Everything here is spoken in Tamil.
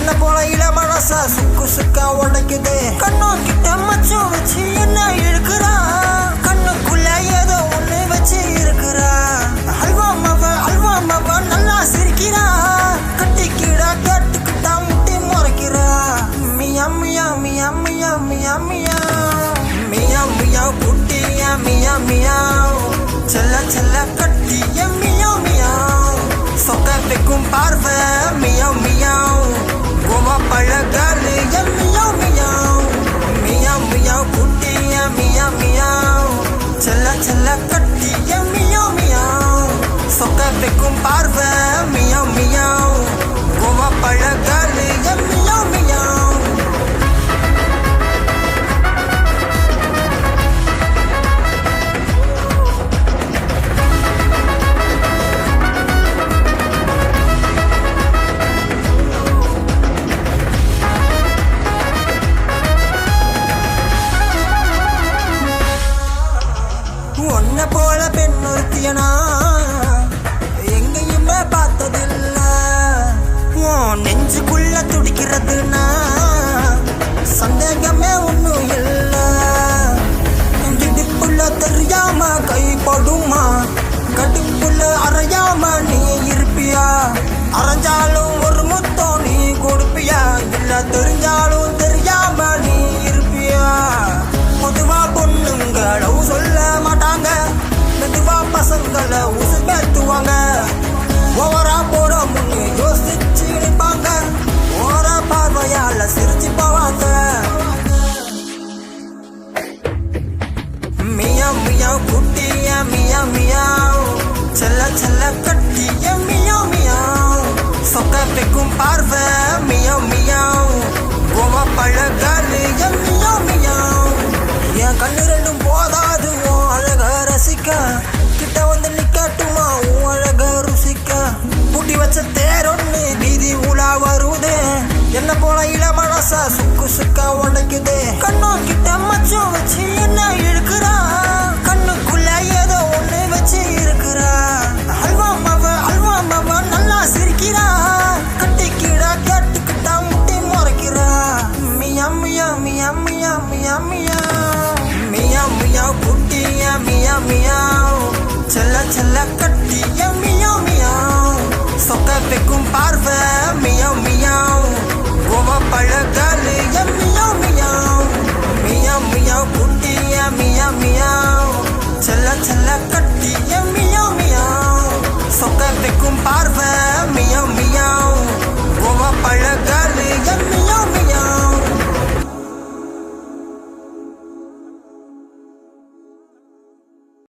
என்ன போல இள மனசா சுக்கு சுக்கா உடைக்குது. கண்ணம் கிட்ட மச்சம் வச்சு என்ன இழுக்கிறா, கண்ணுக்குள்ள ஏதோ ஒண்ணு வச்சு இருக்கிறா. அல்வா மவ நல்லா சிரிக்கிறா, கட்டிக்கிடா கேட்டுக்கிட்டா முட்டி முறைக்கிறா. மியா மியா மியா மியா மியா மியா மியா மியா குட்டியா மியா மியா செல்ல செல்ல கட்டிய மியா மியா சொக்க வைக்கும் பார்வை மியா மியா கோவா பழகாலு மியா மியா மியா மியா குட்டிய மியா மியா செல்ல செல்ல கட்டிய மியா மியா சொக்க வைக்கும் பார்வை மியா மியா கோவா பழகாலு மியா மியா. உன்னை போல பெண் ஒருத்தியனா எங்கேயுமே பார்த்ததில்ல. உன் நெஞ்சுக்குள்ள துடிக்கிறதுனா சந்தேகமே ஒன்றும் இல்லை. இடுப்புள்ள தெரியாம கைப்படுமா, கடுப்புள்ள அறையாம நீ இருப்பியா? அரைஞ்சாலும் ஒரு முத்தம் நீ கொடுப்பியா, இல்ல தெரிஞ்சாலும் தெரியாம நீ இருப்பியா? பொதுவா பொண்ணுங்களும் சொல்ல மாட்டாங்க, மெதுவா பசங்களை உசு பேத்துவாங்க. ஓவரா போற முன்னு யோசிச்சு நிற்பாங்க, ஓர பார்வையால சிரிச்சு போவாங்க. மியா மியா குட்டிய மியா மியா செல்ல செல்ல கட்டிய மியா மியா சொக்க வைக்கும் பார்வை மியா மியா கோவா பழகாலு மியா மியா. என் கண்ணு ரெண்டும் போதாது உன் அழக ரசிக்க, கிட்ட வந்து நிக்கட்டுமா உன் அழக ருசிக்க. பூட்டி வச்ச தேரொன்னு வீதி உலா வருது, என்ன போல இள மனசா சுக்கு சுக்கா உடைக்குது. கண்ணம் கிட்ட மச்சம் வச்சு என்ன இழுக்கிறா, கண்ணுக்குள்ள ஏதோ ஒண்ணு வச்சு இருக்கிறா. அல்வா மவ நல்லா சிரிக்கிறா, கட்டிக்கிடா கேட்டுக்கிட்டா முட்டி முறைக்கிறா. மியா மியா மியா மியா மியா மியா மியா மியா குட்டிய மியா மியா செல்ல செல்ல கட்டிய மியா மியா சொக்க வைக்கும் பார்வை மியா மியா கோவா பழகாலு மியா மியா மியா மியா குட்டிய மியா மியா செல்ல செல்ல கட்டிய மியா மியா சொக்க வைக்கும் பார்வை மியா மியா கோவா பழகாலு